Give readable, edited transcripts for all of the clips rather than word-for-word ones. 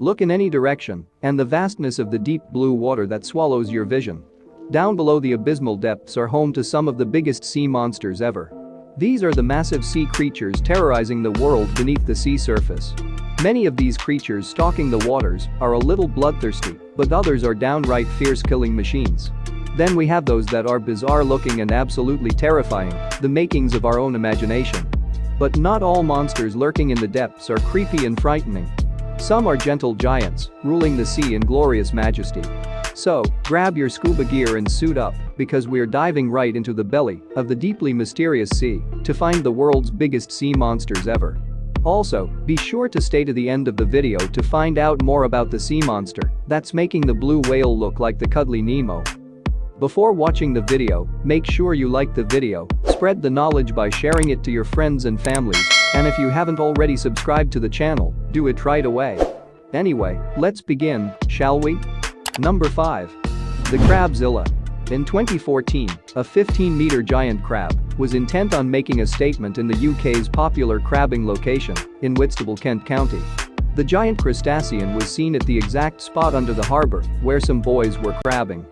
Look in any direction, and the vastness of the deep blue water that swallows your vision. Down below the abysmal depths are home to some of the biggest sea monsters ever. These are the massive sea creatures terrorizing the world beneath the sea surface. Many of these creatures stalking the waters are a little bloodthirsty, but others are downright fierce killing machines. Then we have those that are bizarre looking and absolutely terrifying, the makings of our own imagination. But not all monsters lurking in the depths are creepy and frightening. Some are gentle giants, ruling the sea in glorious majesty. So, grab your scuba gear and suit up, because we're diving right into the belly of the deeply mysterious sea to find the world's biggest sea monsters ever. Also, be sure to stay to the end of the video to find out more about the sea monster that's making the blue whale look like the cuddly Nemo. Before watching the video, make sure you like the video, spread the knowledge by sharing it to your friends and families, and if you haven't already subscribed to the channel, do it right away. Anyway, let's begin, shall we? Number 5. The Crabzilla. In 2014, a 15-meter giant crab was intent on making a statement in the UK's popular crabbing location in Whitstable, Kent County. The giant crustacean was seen at the exact spot under the harbour where some boys were crabbing.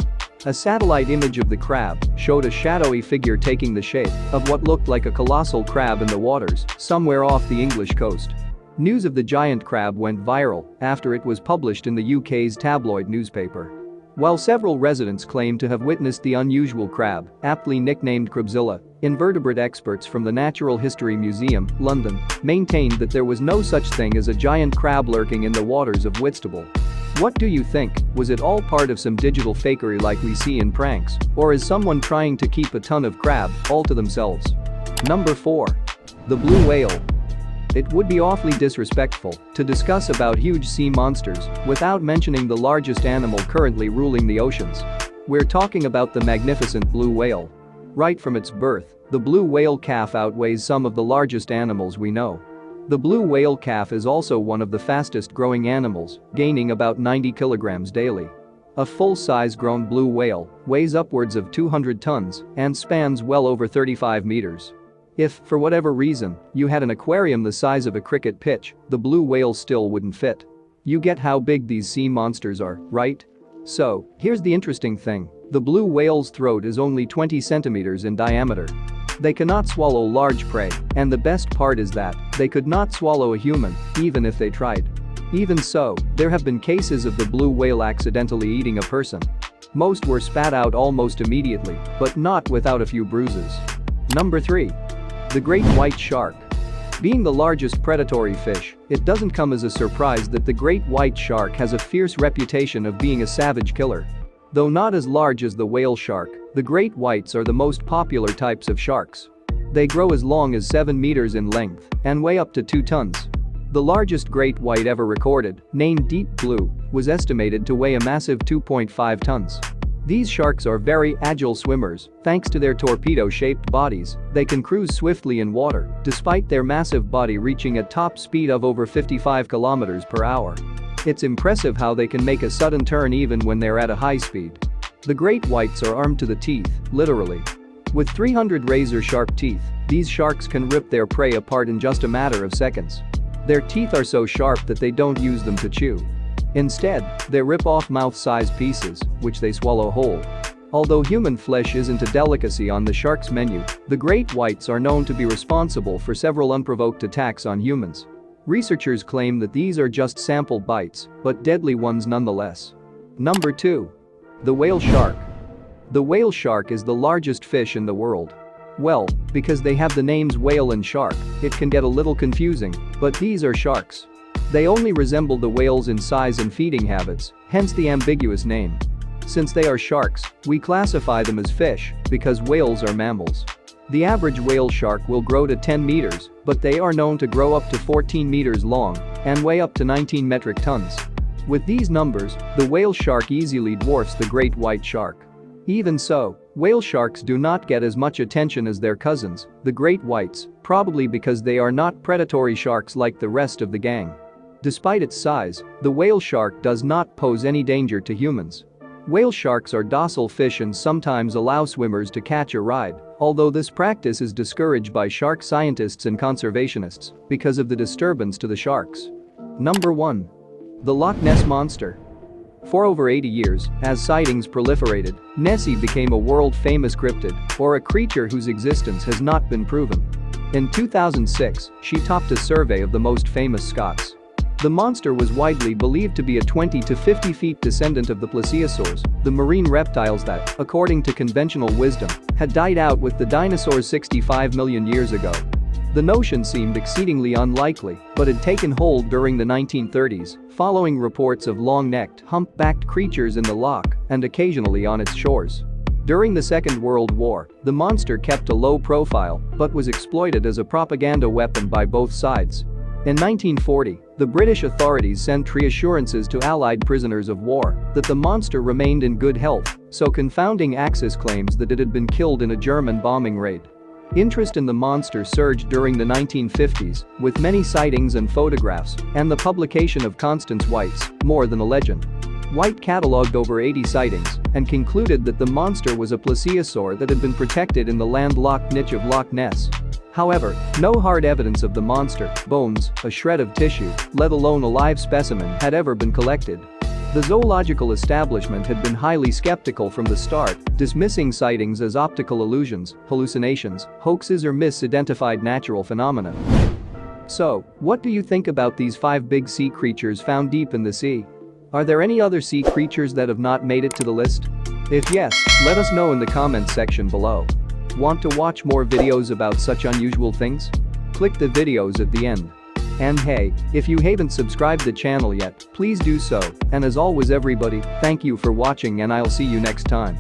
A satellite image of the crab showed a shadowy figure taking the shape of what looked like a colossal crab in the waters somewhere off the English coast. News of the giant crab went viral after it was published in the UK's tabloid newspaper. While several residents claimed to have witnessed the unusual crab, aptly nicknamed Crabzilla, invertebrate experts from the Natural History Museum, London, maintained that there was no such thing as a giant crab lurking in the waters of Whitstable. What do you think? Was it all part of some digital fakery like we see in pranks, or is someone trying to keep a ton of crab all to themselves? Number 4. The blue whale. It would be awfully disrespectful to discuss about huge sea monsters without mentioning the largest animal currently ruling the oceans. We're talking about the magnificent blue whale. Right from its birth, the blue whale calf outweighs some of the largest animals we know. The blue whale calf is also one of the fastest growing animals, gaining about 90 kilograms daily. A full-size grown blue whale weighs upwards of 200 tons and spans well over 35 meters. If, for whatever reason, you had an aquarium the size of a cricket pitch, the blue whale still wouldn't fit. You get how big these sea monsters are, right? So, here's the interesting thing. The blue whale's throat is only 20 centimeters in diameter. They cannot swallow large prey, and the best part is that they could not swallow a human, even if they tried. Even so, there have been cases of the blue whale accidentally eating a person. Most were spat out almost immediately, but not without a few bruises. Number 3. The great white shark. Being the largest predatory fish, it doesn't come as a surprise that the great white shark has a fierce reputation of being a savage killer. Though not as large as the whale shark, the great whites are the most popular types of sharks. They grow as long as 7 meters in length and weigh up to 2 tons. The largest great white ever recorded, named Deep Blue, was estimated to weigh a massive 2.5 tons. These sharks are very agile swimmers. Thanks to their torpedo-shaped bodies, they can cruise swiftly in water, despite their massive body reaching a top speed of over 55 kilometers per hour. It's impressive how they can make a sudden turn even when they're at a high speed. The great whites are armed to the teeth, literally. With 300 razor-sharp teeth, these sharks can rip their prey apart in just a matter of seconds. Their teeth are so sharp that they don't use them to chew. Instead, they rip off mouth-sized pieces, which they swallow whole. Although human flesh isn't a delicacy on the shark's menu, the great whites are known to be responsible for several unprovoked attacks on humans. Researchers claim that these are just sample bites, but deadly ones nonetheless. Number 2. The whale shark. The whale shark is the largest fish in the world. Well, because they have the names whale and shark, it can get a little confusing, but these are sharks. They only resemble the whales in size and feeding habits, hence the ambiguous name. Since they are sharks, we classify them as fish because whales are mammals. The average whale shark will grow to 10 meters, but they are known to grow up to 14 meters long and weigh up to 19 metric tons. With these numbers, the whale shark easily dwarfs the great white shark. Even so, whale sharks do not get as much attention as their cousins, the great whites, probably because they are not predatory sharks like the rest of the gang. Despite its size, the whale shark does not pose any danger to humans. Whale sharks are docile fish and sometimes allow swimmers to catch a ride, although this practice is discouraged by shark scientists and conservationists because of the disturbance to the sharks. Number 1. The Loch Ness Monster. For over 80 years, as sightings proliferated, Nessie became a world-famous cryptid, or a creature whose existence has not been proven. In 2006, she topped a survey of the most famous Scots. The monster was widely believed to be a 20 to 50 feet descendant of the plesiosaurs, the marine reptiles that, according to conventional wisdom, had died out with the dinosaurs 65 million years ago. The notion seemed exceedingly unlikely, but had taken hold during the 1930s, following reports of long-necked, hump-backed creatures in the loch and occasionally on its shores. During the Second World War, the monster kept a low profile but was exploited as a propaganda weapon by both sides. In 1940, the British authorities sent reassurances to Allied prisoners of war that the monster remained in good health, so confounding Axis claims that it had been killed in a German bombing raid. Interest in the monster surged during the 1950s, with many sightings and photographs, and the publication of Constance White's More Than a Legend. White catalogued over 80 sightings and concluded that the monster was a plesiosaur that had been protected in the landlocked niche of Loch Ness. However, no hard evidence of the monster, bones, a shred of tissue, let alone a live specimen, had ever been collected. The zoological establishment had been highly skeptical from the start, dismissing sightings as optical illusions, hallucinations, hoaxes or misidentified natural phenomena. So, what do you think about these 5 big sea creatures found deep in the sea? Are there any other sea creatures that have not made it to the list? If yes, let us know in the comments section below. Want to watch more videos about such unusual things? Click the videos at the end. And hey, if you haven't subscribed the channel yet, please do so, and as always everybody, thank you for watching and I'll see you next time.